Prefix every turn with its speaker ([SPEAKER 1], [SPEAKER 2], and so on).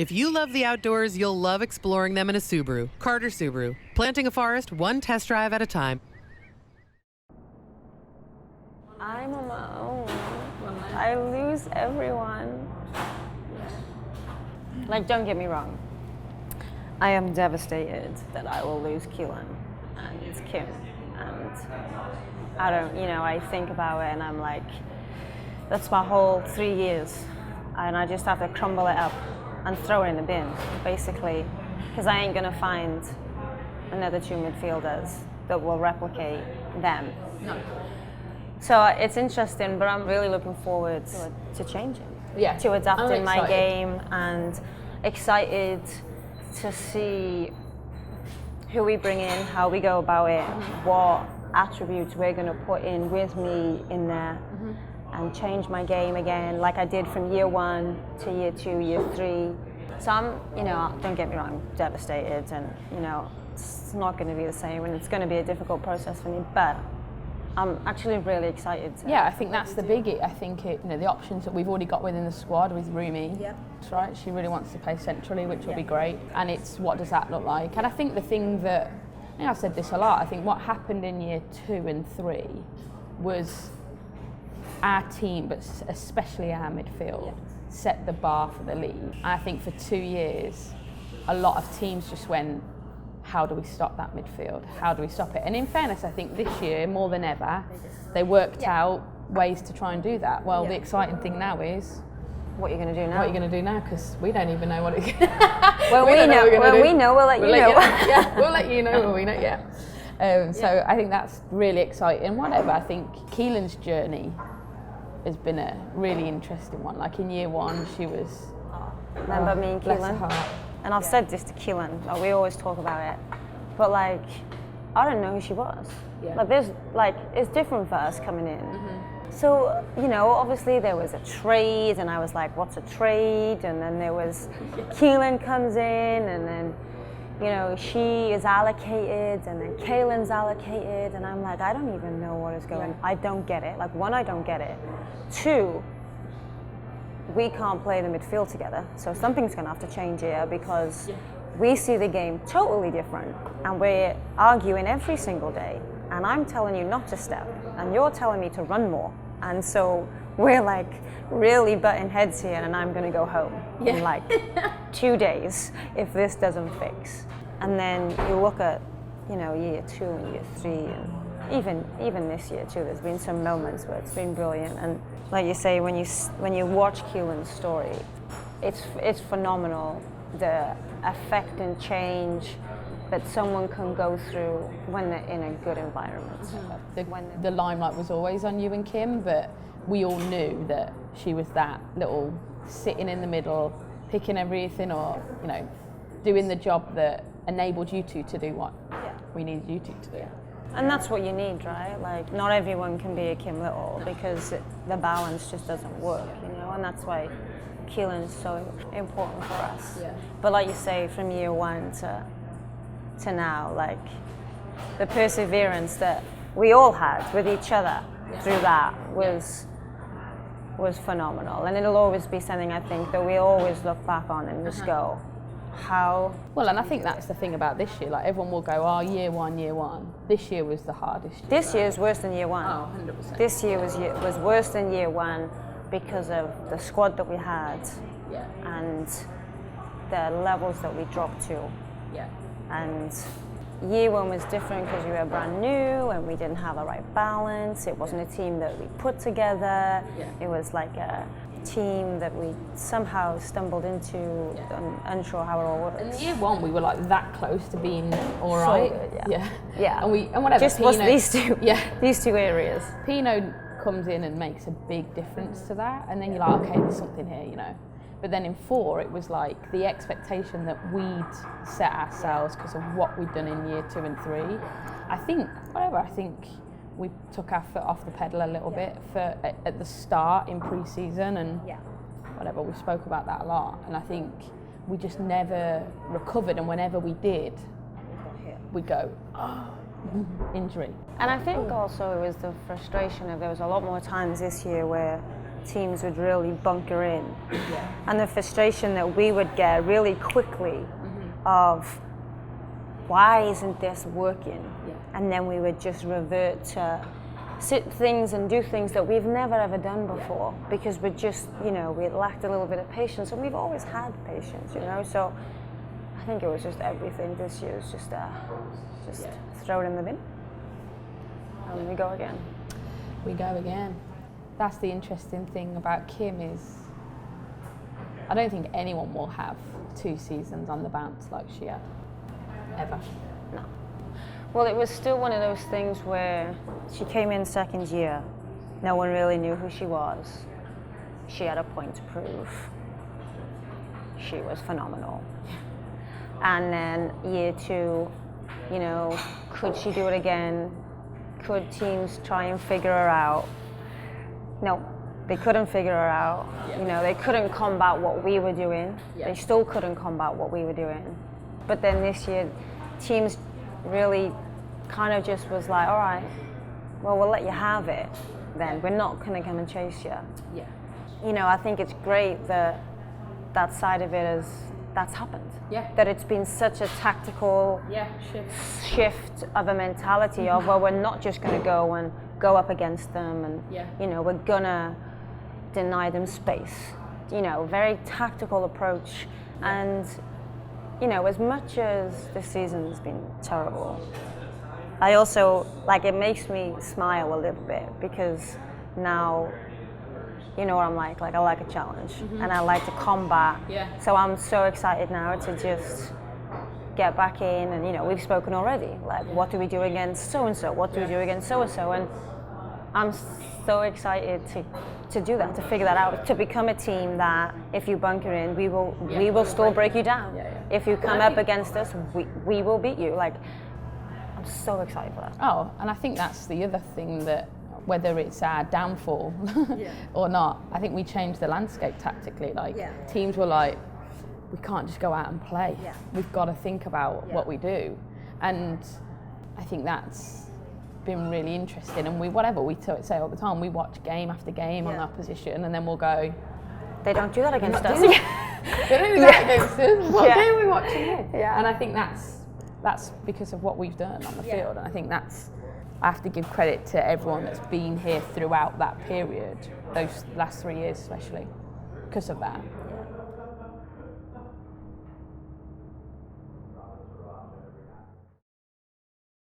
[SPEAKER 1] If you love the outdoors, you'll love exploring them in a Subaru. Carter Subaru. Planting a forest, one test drive at a time.
[SPEAKER 2] I'm on my own. I lose everyone. Like, don't get me wrong. I am devastated that I will lose Keelan and Kim. And I think about it and I'm like, that's my whole 3 years. And I just have to crumble it up and throw it in the bin, basically. Because I ain't gonna find another 2 midfielders that will replicate them.
[SPEAKER 3] No.
[SPEAKER 2] So it's interesting, but I'm really looking forward to changing.
[SPEAKER 3] Yeah.
[SPEAKER 2] To adapting my
[SPEAKER 3] excited.
[SPEAKER 2] game and excited to see who we bring in, how we go about it, what attributes we're going to put in with me in there, and change my game again, like I did from year 1 to year 2, year 3. So I'm, don't get me wrong, devastated, and it's not going to be the same, and it's going to be a difficult process for me, but I'm actually really excited.
[SPEAKER 3] Yeah, I think that's the biggie. I think the options that we've already got within the squad with Rumi.
[SPEAKER 2] Yep.
[SPEAKER 3] That's right. She really wants to play centrally, which will be great. And it's what does that look like? And I think the thing that I've said this a lot. I think what happened in year 2 and 3 was our team, but especially our midfield, set the bar for the league. And I think for 2 years, a lot of teams just went, how do we stop that midfield? How do we stop it? And in fairness, I think this year, more than ever, they worked out ways to try and do that. Well, the exciting thing now is,
[SPEAKER 2] what you're going to do now?
[SPEAKER 3] what are you going to do now? Because we don't even know what it
[SPEAKER 2] Well, we know, we'll let you know.
[SPEAKER 3] Yeah, we'll let you know when we know, yeah. So I think that's really exciting. Whatever, I think Keelan's journey has been a really interesting one. Like in year 1, she was...
[SPEAKER 2] Remember me and
[SPEAKER 3] bless her
[SPEAKER 2] Keelan?
[SPEAKER 3] heart.
[SPEAKER 2] And I've said this to Keelan, like, we always talk about it, but like, I don't know who she was.
[SPEAKER 3] Yeah.
[SPEAKER 2] It's different for us coming in. So, obviously there was a trade, and I was like, what's a trade? And then there was, Keelan comes in, and then, she is allocated, and then Kaylin's allocated, and I'm like, I don't even know what is going on. I don't get it. Like, 1, I don't get it. 2, we can't play the midfield together, so something's going to have to change here, because we see the game totally different, and we're arguing every single day, and I'm telling you not to step, and you're telling me to run more, and so we're like really butting heads here, and I'm going to go home in like 2 days if this doesn't fix. And then you look at year 2 and year 3, and even this year too, there's been some moments where it's been brilliant. And like you say, when you watch Keelan's story, it's phenomenal, the effect and change that someone can go through when they're in a good environment.
[SPEAKER 3] The limelight was always on you and Kim, but we all knew that she was that little sitting in the middle, picking everything up, doing the job that enabled you two to do what we needed you two to do.
[SPEAKER 2] And that's what you need, right? Like, not everyone can be a Kim Little, because the balance just doesn't work, and that's why Keelan is so important for us. Yeah. But like you say, from year 1 to now, like, the perseverance that we all had with each other through that was phenomenal. And it'll always be something, I think, that we always look back on and just go, how...
[SPEAKER 3] Well, and I think that's the thing about this year. Like, everyone will go, oh, year 1. This year was the hardest year.
[SPEAKER 2] This year is worse than year 1.
[SPEAKER 3] Oh, 100%.
[SPEAKER 2] This year was worse than year 1 because of the squad that we had and the levels that we dropped to.
[SPEAKER 3] Yeah.
[SPEAKER 2] And year 1 was different because we were brand new and we didn't have the right balance. It wasn't a team that we put together. Yeah. It was like a team that we somehow stumbled into, unsure how it all works.
[SPEAKER 3] In year 1, we were like that close to being all right.
[SPEAKER 2] So good, yeah.
[SPEAKER 3] And whatever.
[SPEAKER 2] Just was these two.
[SPEAKER 3] Yeah.
[SPEAKER 2] These 2 areas.
[SPEAKER 3] Pino comes in and makes a big difference to that, and then you're like, okay, there's something here, But then in 4, it was like the expectation that we'd set ourselves because of what we'd done in year 2 and 3. I think we took our foot off the pedal a little bit at the start in pre-season, and whatever, we spoke about that a lot, and I think we just never recovered, and whenever we did, we'd go, injury.
[SPEAKER 2] And I think also it was the frustration of, there was a lot more times this year where teams would really bunker in, and the frustration that we would get really quickly of why isn't this working, and then we would just revert to sit things and do things that we've never ever done before because we just, we lacked a little bit of patience, and we've always had patience, so I think it was just everything this year is just throw it in the bin and we go again.
[SPEAKER 3] We go again. That's the interesting thing about Kim is I don't think anyone will have 2 seasons on the bounce like she had, ever.
[SPEAKER 2] No. Well, it was still one of those things where she came in second year, no one really knew who she was. She had a point to prove. She was phenomenal. And then year 2, could she do it again? Could teams try and figure her out? No, they couldn't figure her out. They couldn't combat what we were doing. They still couldn't combat what we were doing. But then this year, teams really kind of just was like, all right, well, we'll let you have it then. We're not going to come and chase you. I think it's great that that side of it that's happened. That it's been such a tactical shift of a mentality of, well, we're not just going to go up against them and, we're going to deny them space. Very tactical approach. And, as much as this season's been terrible, I also, it makes me smile a little bit because now, what I'm like I like a challenge and I like to combat. So I'm so excited now to just get back in and, we've spoken already, what do we do against so-and-so? What do we do against so-and-so? And I'm so excited to do that, to figure that out, to become a team that if you bunker in, we will still break you down. If you come up against us, we will beat you. I'm so excited for that.
[SPEAKER 3] Oh, and I think that's the other thing that, whether it's our downfall or not, I think we changed the landscape tactically. Teams were like, we can't just go out and play. We've got to think about what we do. And I think that's been really interesting. And we say all the time, we watch game after game on our position, and then we'll go,
[SPEAKER 2] they don't do that against us.
[SPEAKER 3] They don't do that against us. What game are we watching here? And I think that's because of what we've done on the field. And I think I have to give credit to everyone that's been here throughout that period, those last 3 years especially, because of that.